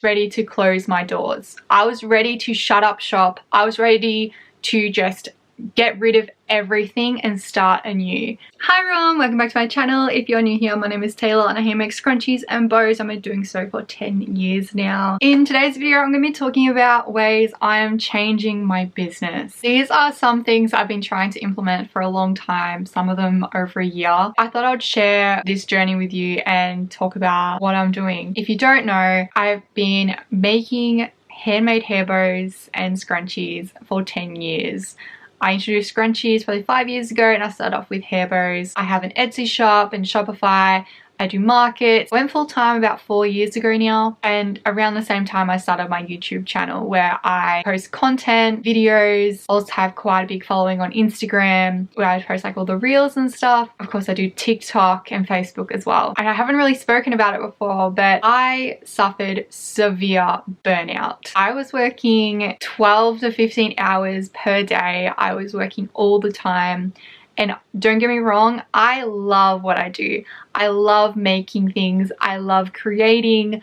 ready to close my doors. I was ready to shut up shop. I was ready to just get rid of everything and start anew. Hi everyone, welcome back to my channel. If you're new here, my name is Taylor and I handmade scrunchies and bows. I've been doing so for 10 years now. In today's video, I'm going to be talking about ways I am changing my business. These are some things I've been trying to implement for a long time, some of them over a year. I thought I'd share this journey with you and talk about what I'm doing. If you don't know, I've been making handmade hair bows and scrunchies for 10 years. I introduced scrunchies probably 5 years ago and I started off with hair bows. I have an Etsy shop and Shopify. I do markets. I went full time about 4 years ago now, and around the same time I started my YouTube channel where I post content, videos. Also have quite a big following on Instagram where I post like all the reels and stuff. Of course I do TikTok and Facebook as well. And I haven't really spoken about it before, but I suffered severe burnout. I was working 12 to 15 hours per day. I was working all the time. And don't get me wrong, I love what I do. I love making things. I love creating.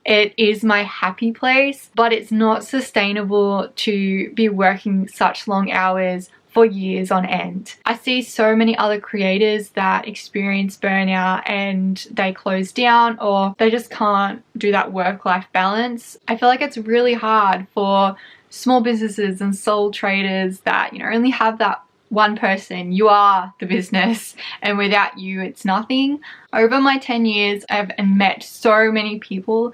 It is my happy place, but it's not sustainable to be working such long hours for years on end. I see so many other creators that experience burnout and they close down or they just can't do that work-life balance. I feel like it's really hard for small businesses and sole traders that, only have that one person. You are the business, and without you it's nothing. Over my 10 years I've met so many people,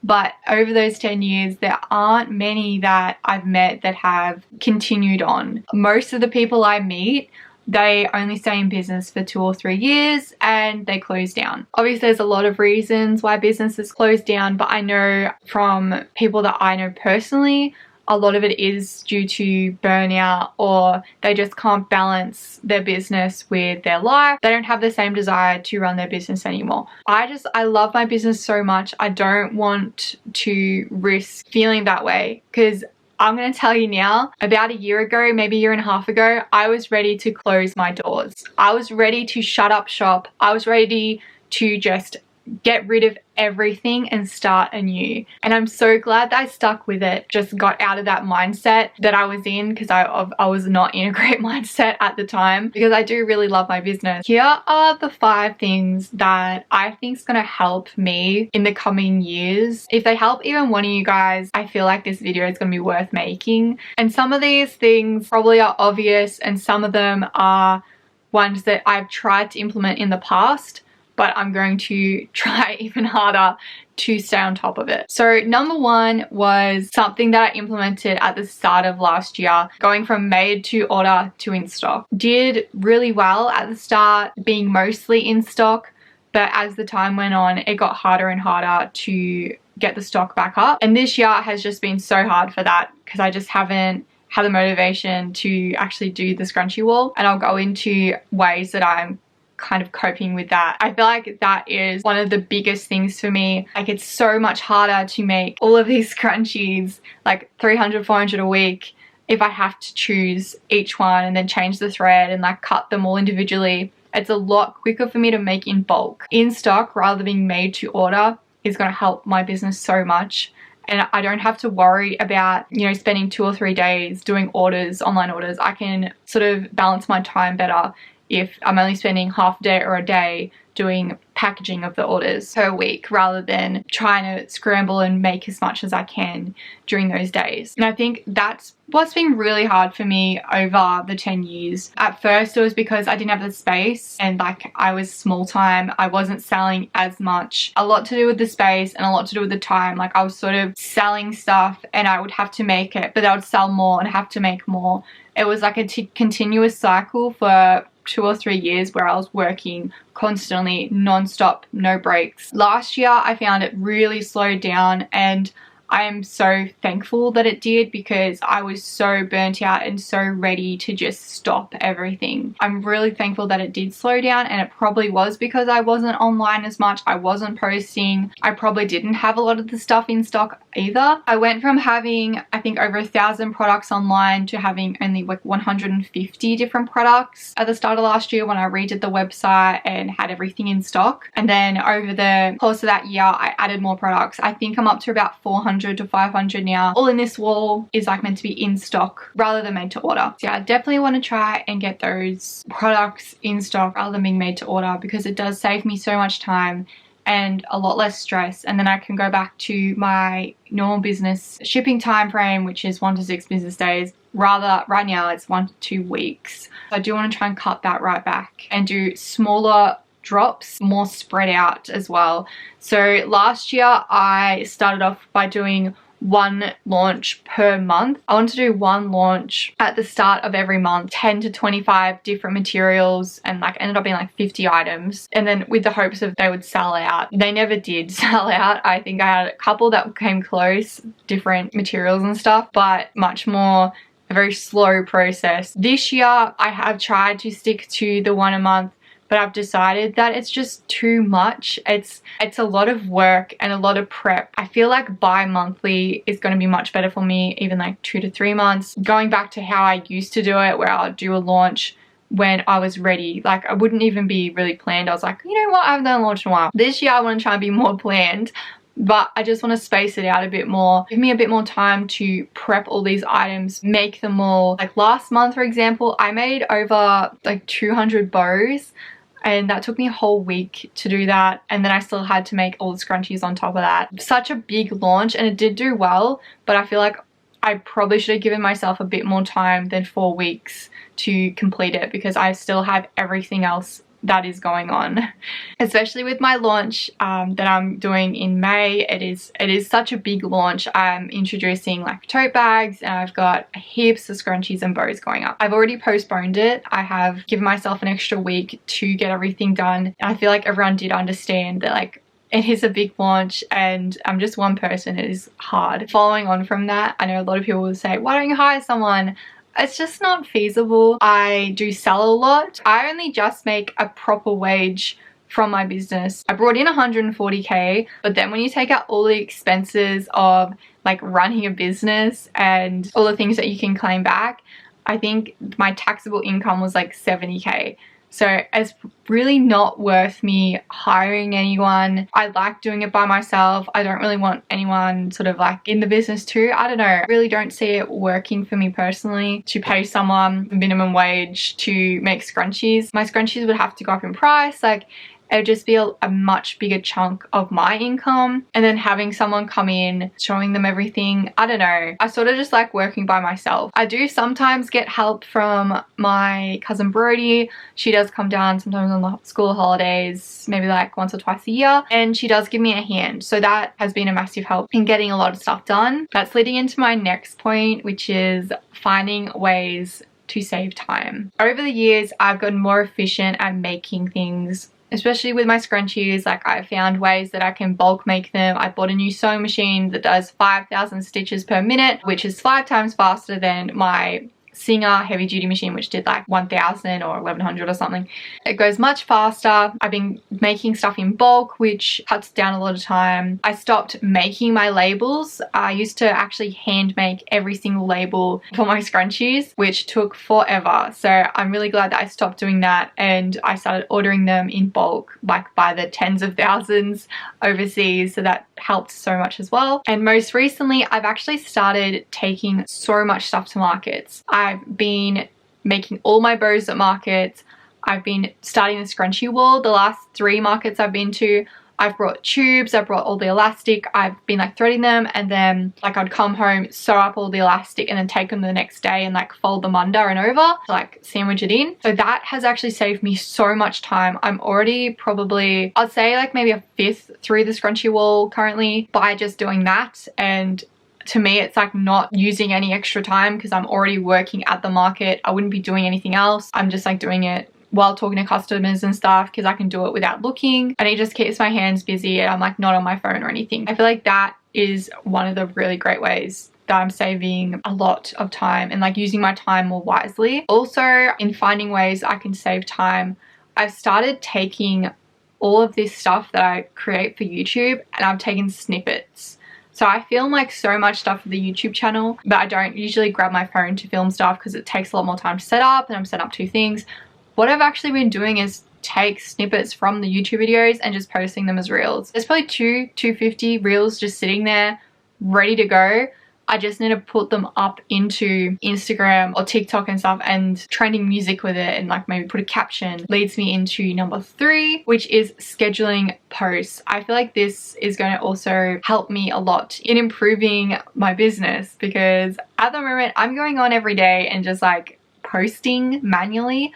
but over those 10 years there aren't many that I've met that have continued on. Most of the people I meet, they only stay in business for 2 or 3 years and they close down. Obviously there's a lot of reasons why businesses close down, but I know from people that I know personally, a lot of it is due to burnout, or they just can't balance their business with their life. They don't have the same desire to run their business anymore. I love my business so much. I don't want to risk feeling that way, because I'm going to tell you now, about a year ago, maybe a year and a half ago, I was ready to close my doors. I was ready to shut up shop. I was ready to just get rid of everything and start anew. And I'm so glad that I stuck with it, just got out of that mindset that I was in, because I was not in a great mindset at the time, because I do really love my business. Here are the 5 things that I think is going to help me in the coming years. If they help even one of you guys, I feel like this video is going to be worth making. And some of these things probably are obvious and some of them are ones that I've tried to implement in the past, but I'm going to try even harder to stay on top of it. So number 1 was something that I implemented at the start of last year, going from made to order to in stock. Did really well at the start, being mostly in stock, but as the time went on, it got harder and harder to get the stock back up. And this year has just been so hard for that, because I just haven't had the motivation to actually do the scrunchie wall. And I'll go into ways that I'm kind of coping with that. I feel like that is one of the biggest things for me. Like, it's so much harder to make all of these scrunchies, like 300, 400 a week, if I have to choose each one and then change the thread and like cut them all individually. It's a lot quicker for me to make in bulk. In stock rather than being made to order is going to help my business so much. And I don't have to worry about, spending 2 or 3 days doing orders, online orders. I can sort of balance my time better if I'm only spending half a day or a day doing packaging of the orders per week, rather than trying to scramble and make as much as I can during those days. And I think that's what's been really hard for me over the 10 years. At first it was because I didn't have the space and like I was small time. I wasn't selling as much. A lot to do with the space and a lot to do with the time. Like, I was sort of selling stuff and I would have to make it, but I would sell more and have to make more. It was like a continuous cycle for 2 or 3 years where I was working constantly, non-stop, no breaks. Last year I found it really slowed down and I am so thankful that it did, because I was so burnt out and so ready to just stop everything. I'm really thankful that it did slow down, and it probably was because I wasn't online as much. I wasn't posting. I probably didn't have a lot of the stuff in stock either. I went from having, I think, over 1,000 products online to having only like 150 different products at the start of last year when I redid the website and had everything in stock. And then over the course of that year, I added more products. I think I'm up to about 400 to 500 now. All in this wall is like meant to be in stock rather than made to order. So yeah, I definitely want to try and get those products in stock rather than being made to order, because it does save me so much time and a lot less stress, and then I can go back to my normal business shipping time frame, which is 1 to 6 business days. Rather, right now it's 1 to 2 weeks. So I do want to try and cut that right back and do smaller drops, more spread out as well. So last year I started off by doing 1 launch per month. I want to do 1 launch at the start of every month, 10 to 25 different materials, and like ended up being like 50 items, and then with the hopes of they would sell out. They never did sell out. I think I had a couple that came close, different materials and stuff, but much more a very slow process. This year I have tried to stick to the 1 a month, but I've decided that it's just too much. It's a lot of work and a lot of prep. I feel like bi-monthly is going to be much better for me, even like 2 to 3 months. Going back to how I used to do it, where I'll do a launch when I was ready. Like, I wouldn't even be really planned. I was like, you know what, I haven't done a launch in a while. This year I want to try and be more planned, but I just want to space it out a bit more. Give me a bit more time to prep all these items, make them all. Like last month, for example, I made over like 200 bows, and that took me a whole week to do that, and then I still had to make all the scrunchies on top of that. Such a big launch, and it did do well, but I feel like I probably should have given myself a bit more time than 4 weeks to complete it, because I still have everything else that is going on. Especially with my launch that I'm doing in May. It is such a big launch. I'm introducing like tote bags, and I've got heaps of scrunchies and bows going up. I've already postponed it. I have given myself an extra week to get everything done, and I feel like everyone did understand that like it is a big launch and I'm just one person. It is hard. Following on from that, I know a lot of people will say, why don't you hire someone? It's just not feasible. I do sell a lot. I only just make a proper wage from my business. I brought in 140k, but then when you take out all the expenses of like running a business and all the things that you can claim back, I think my taxable income was like 70k. So it's really not worth me hiring anyone. I like doing it by myself. I don't really want anyone sort of like in the business too. I don't know. I really don't see it working for me personally to pay someone minimum wage to make scrunchies. My scrunchies would have to go up in price. Like, it would just be a much bigger chunk of my income, and then having someone come in, showing them everything, I don't know. I sort of just like working by myself. I do sometimes get help from my cousin Brody. She does come down sometimes on the school holidays, maybe like once or twice a year, and she does give me a hand. So that has been a massive help in getting a lot of stuff done. That's leading into my next point, which is finding ways to save time. Over the years, I've gotten more efficient at making things, especially with my scrunchies. Like, I found ways that I can bulk make them. I bought a new sewing machine that does 5,000 stitches per minute, which is 5 times faster than my Singer heavy duty machine, which did like 1,000 or 1,100 or something. It goes much faster. I've been making stuff in bulk, which cuts down a lot of time. I stopped making my labels. I used to actually hand make every single label for my scrunchies, which took forever. So I'm really glad that I stopped doing that, and I started ordering them in bulk, like by the tens of thousands overseas. So that helped so much as well. And most recently, I've actually started taking so much stuff to markets. I've been making all my bows at markets. I've been starting the scrunchie wall. The last 3 markets I've been to, I've brought tubes, I've brought all the elastic, I've been like threading them, and then like I'd come home, sew up all the elastic, and then take them the next day and like fold them under and over to like sandwich it in. So that has actually saved me so much time. I'm already probably, I'd say like maybe a 5th through the scrunchie wall currently by just doing that. And to me, it's like not using any extra time because I'm already working at the market. I wouldn't be doing anything else. I'm just like doing it while talking to customers and stuff because I can do it without looking, and it just keeps my hands busy and I'm like not on my phone or anything. I feel like that is one of the really great ways that I'm saving a lot of time and like using my time more wisely. Also, in finding ways I can save time, I've started taking all of this stuff that I create for YouTube and I've taken snippets. So I film like so much stuff for the YouTube channel, but I don't usually grab my phone to film stuff because it takes a lot more time to set up, and I'm setting up 2 things. What I've actually been doing is take snippets from the YouTube videos and just posting them as reels. There's probably 250 reels just sitting there ready to go. I just need to put them up into Instagram or TikTok and stuff and trending music with it and like maybe put a caption. Leads me into number 3, which is scheduling posts. I feel like this is going to also help me a lot in improving my business because at the moment I'm going on every day and just like posting manually.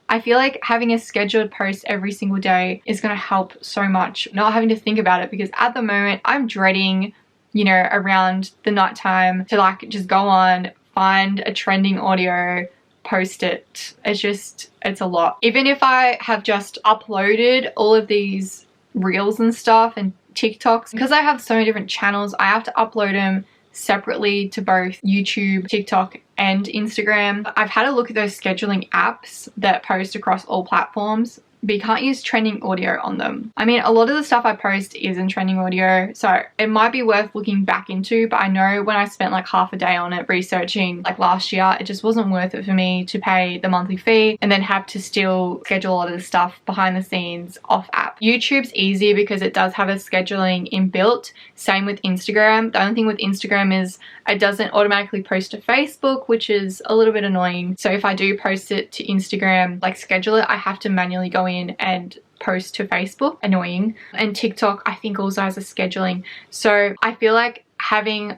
I feel like having a scheduled post every single day is going to help so much, not having to think about it, because at the moment I'm dreading, you know, around the nighttime to like just go on, find a trending audio, post it. It's a lot. Even if I have just uploaded all of these reels and stuff and TikToks, because I have so many different channels, I have to upload them separately to both YouTube, TikTok, and Instagram. I've had a look at those scheduling apps that post across all platforms, but you can't use trending audio on them. I mean, a lot of the stuff I post is in trending audio, so it might be worth looking back into, but I know when I spent like half a day on it researching like last year, it just wasn't worth it for me to pay the monthly fee and then have to still schedule a lot of the stuff behind the scenes off app. YouTube's easy because it does have a scheduling inbuilt. Same with Instagram. The only thing with Instagram is it doesn't automatically post to Facebook, which is a little bit annoying. So if I do post it to Instagram, like schedule it, I have to manually go in and post to Facebook. Annoying. And TikTok I think also has a scheduling. So I feel like having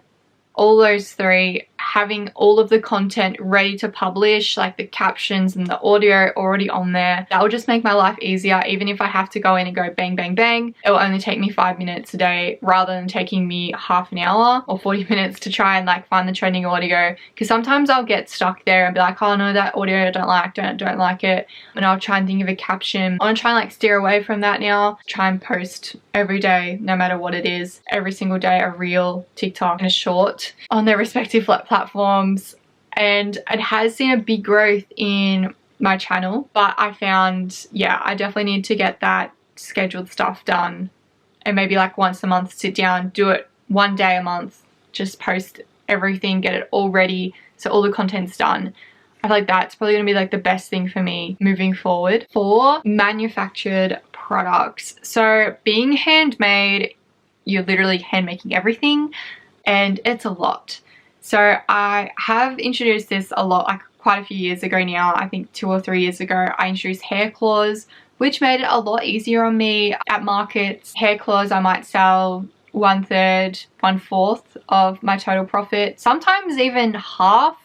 all those 3, having all of the content ready to publish, like the captions and the audio already on there, that will just make my life easier. Even if I have to go in and go bang bang bang, it will only take me 5 minutes a day rather than taking me half an hour or 40 minutes to try and like find the trending audio, because sometimes I'll get stuck there and be like, oh no, that audio I don't like it, and I'll try and think of a caption. I want to try and like steer away from that now, try and post every day no matter what it is, every single day, a reel, TikTok and a short on their respective platforms. And it has seen a big growth in my channel, but I found, yeah, I definitely need to get that scheduled stuff done, and maybe like once a month sit down, do it 1 day a month, just post everything, get it all ready so all the content's done. I feel like that's probably going to be like the best thing for me moving forward. For manufactured products, so being handmade, you're literally hand making everything and it's a lot. So I have introduced this a lot, like quite a few years ago now. I think 2 or 3 years ago I introduced hair claws, which made it a lot easier on me. At markets, hair claws I might sell 1/3, 1/4 of my total profit, sometimes even half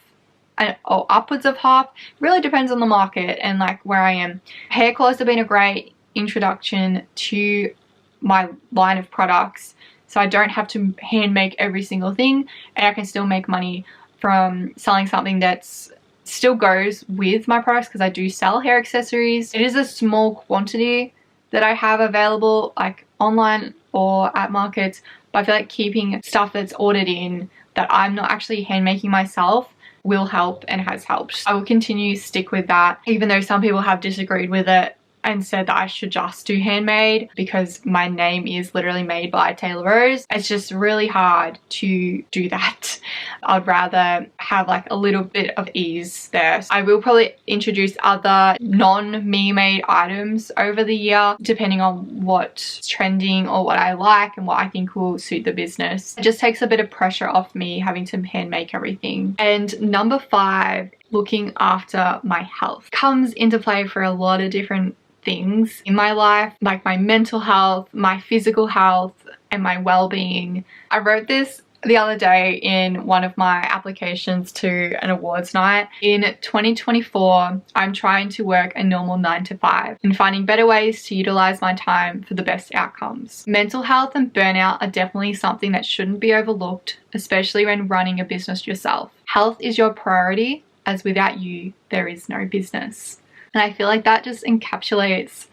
or upwards of half. Really depends on the market and like where I am. Hair claws have been a great introduction to my line of products, so I don't have to hand make every single thing, and I can still make money from selling something that's still goes with my products, because I do sell hair accessories. It is a small quantity that I have available like online or at markets, but I feel like keeping stuff that's ordered in that I'm not actually hand making myself will help and has helped. I will continue to stick with that, even though some people have disagreed with it and said that I should just do handmade because my name is literally made by Taylor Rose. It's just really hard to do that. I'd rather have like a little bit of ease there. So I will probably introduce other non-me made items over the year, depending on what's trending or what I like and what I think will suit the business. It just takes a bit of pressure off me having to hand make everything. And number 5, looking after my health comes into play for a lot of different things in my life, like my mental health, my physical health, and my well-being. I wrote this the other day in one of my applications to an awards night. In 2024, I'm trying to work a normal 9 to 5 and finding better ways to utilize my time for the best outcomes. Mental health and burnout are definitely something that shouldn't be overlooked, especially when running a business yourself. Health is your priority, as without you, there is no business. And I feel like that just encapsulates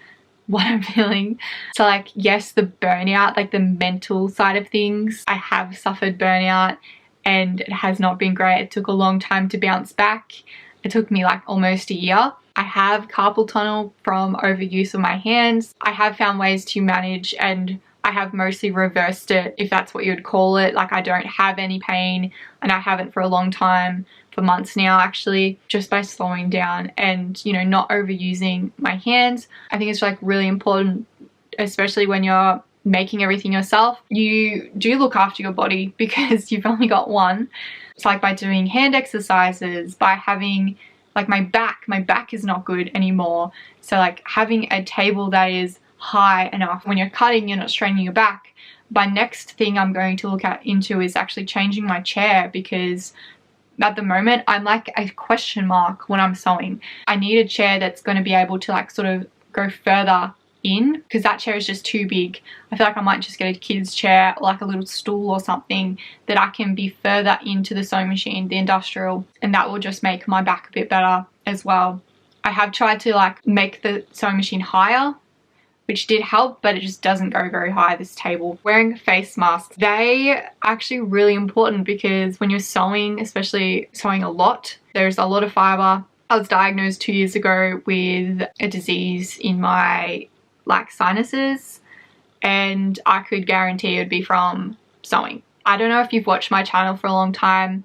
what I'm feeling. So like, yes, the burnout, like the mental side of things, I have suffered burnout and it has not been great. It took a long time to bounce back. It took me like almost a year. I have carpal tunnel from overuse of my hands. I have found ways to manage, and I have mostly reversed it, if that's what you would call it. Like, I don't have any pain, and I haven't for a long time, for months now actually, just by slowing down and, you know, not overusing my hands. I think it's like really important, especially when you're making everything yourself. You do look after your body because you've only got one. It's like by doing hand exercises, by having like my back is not good anymore. So like having a table that is high enough when you're cutting, you're not straining your back. My next thing I'm going to look into is actually changing my chair, because at the moment I'm like a question mark when I'm sewing. I need a chair that's going to be able to like sort of go further in, because that chair is just too big. I feel like I might just get a kid's chair or like a little stool or something that I can be further into the sewing machine, the industrial, and that will just make my back a bit better as well. I have tried to like make the sewing machine higher, which did help, but it just doesn't go very high, this table. Wearing face masks, they are actually really important, because when you're sewing, especially sewing a lot, there's a lot of fiber. I was diagnosed 2 years ago with a disease in my like sinuses, and I could guarantee it would be from sewing. I don't know if you've watched my channel for a long time,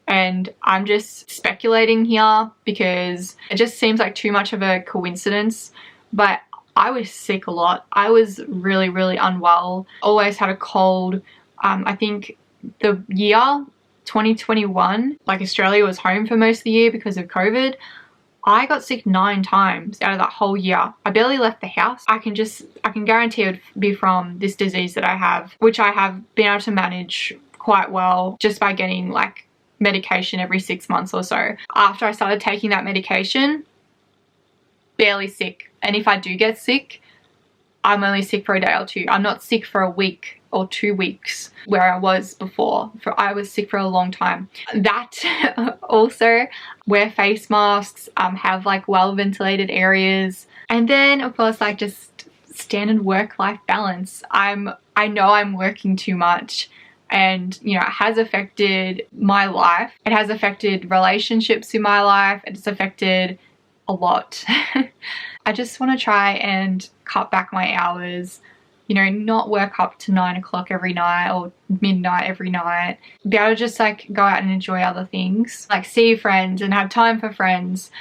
and I'm just speculating here because it just seems like too much of a coincidence, but I was sick a lot. I was really, really unwell. Always had a cold. I think the year 2021, like Australia was home for most of the year because of COVID. I got sick 9 times out of that whole year. I barely left the house. I can guarantee it would be from this disease that I have, which I have been able to manage quite well just by getting like medication every 6 months or so. After I started taking that medication, barely sick. And if I do get sick, I'm only sick for a day or two. I'm not sick for a week or 2 weeks where I was before. I was sick for a long time. That also, wear face masks, have like well ventilated areas, and then of course like just standard work-life balance. I know I'm working too much, and you know, it has affected my life. It has affected relationships in my life. It's affected a lot. I just want to try and cut back my hours, you know, not work up to 9 o'clock every night or midnight every night. Be able to just like go out and enjoy other things, like see friends and have time for friends.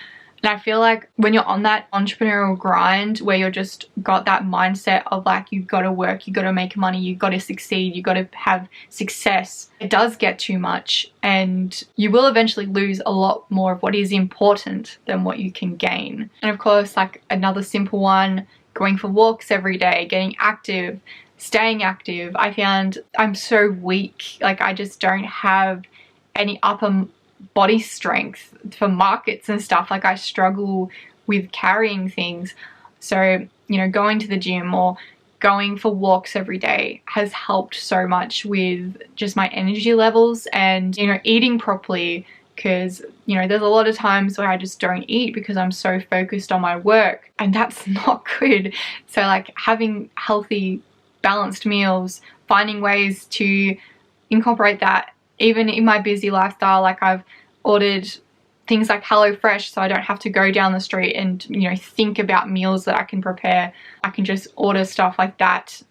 And I feel like when you're on that entrepreneurial grind where you're just got that mindset of like, you've got to work, you've got to make money, you've got to succeed, you've got to have success, it does get too much, and you will eventually lose a lot more of what is important than what you can gain. And of course, like another simple one, going for walks every day, getting active, staying active. I found I'm so weak. Like I just don't have any upper body strength for markets and stuff. Like I struggle with carrying things. So, you know, going to the gym or going for walks every day has helped so much with just my energy levels, and, you know, eating properly, because, you know, there's a lot of times where I just don't eat because I'm so focused on my work, and that's not good. So like having healthy, balanced meals, finding ways to incorporate that even in my busy lifestyle. Like I've ordered things like HelloFresh, so I don't have to go down the street and, you know, think about meals that I can prepare. I can just order stuff like that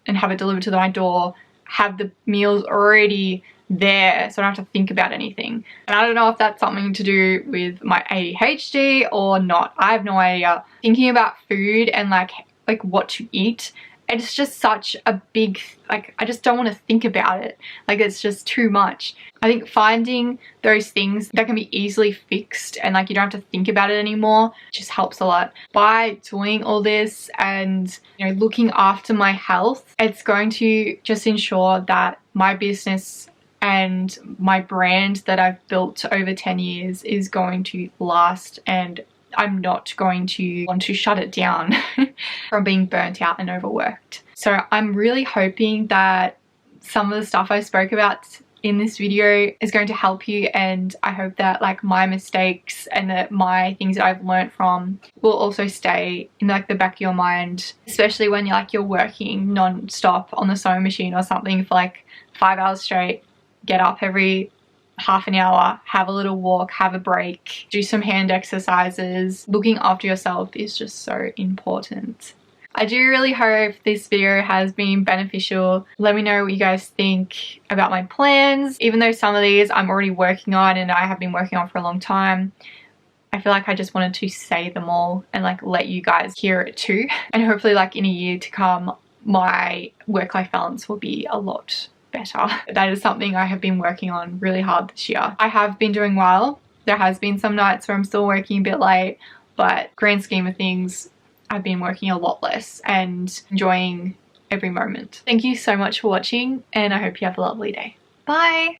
and have it delivered to my door, have the meals already there, so I don't have to think about anything. And I don't know if that's something to do with my ADHD or not. I have no idea. Thinking about food and like what to eat, it's just such a big, like, I just don't want to think about it. Like, it's just too much. I think finding those things that can be easily fixed and like you don't have to think about it anymore just helps a lot. By doing all this and, you know, looking after my health, it's going to just ensure that my business and my brand that I've built over 10 years is going to last, and I'm not going to want to shut it down from being burnt out and overworked. So I'm really hoping that some of the stuff I spoke about in this video is going to help you, and I hope that like my mistakes and that my things that I've learned from will also stay in like the back of your mind, especially when you're working non-stop on the sewing machine or something for like 5 hours straight. Get up every half an hour, have a little walk, have a break, do some hand exercises. Looking after yourself is just so important. I do really hope this video has been beneficial. Let me know what you guys think about my plans. Even though some of these I'm already working on and I have been working on for a long time, I feel like I just wanted to say them all and like let you guys hear it too. And hopefully like in a year to come, my work-life balance will be a lot better. That is something I have been working on really hard this year. I have been doing well. There has been some nights where I'm still working a bit late, but grand scheme of things, I've been working a lot less and enjoying every moment. Thank you so much for watching, and I hope you have a lovely day. Bye!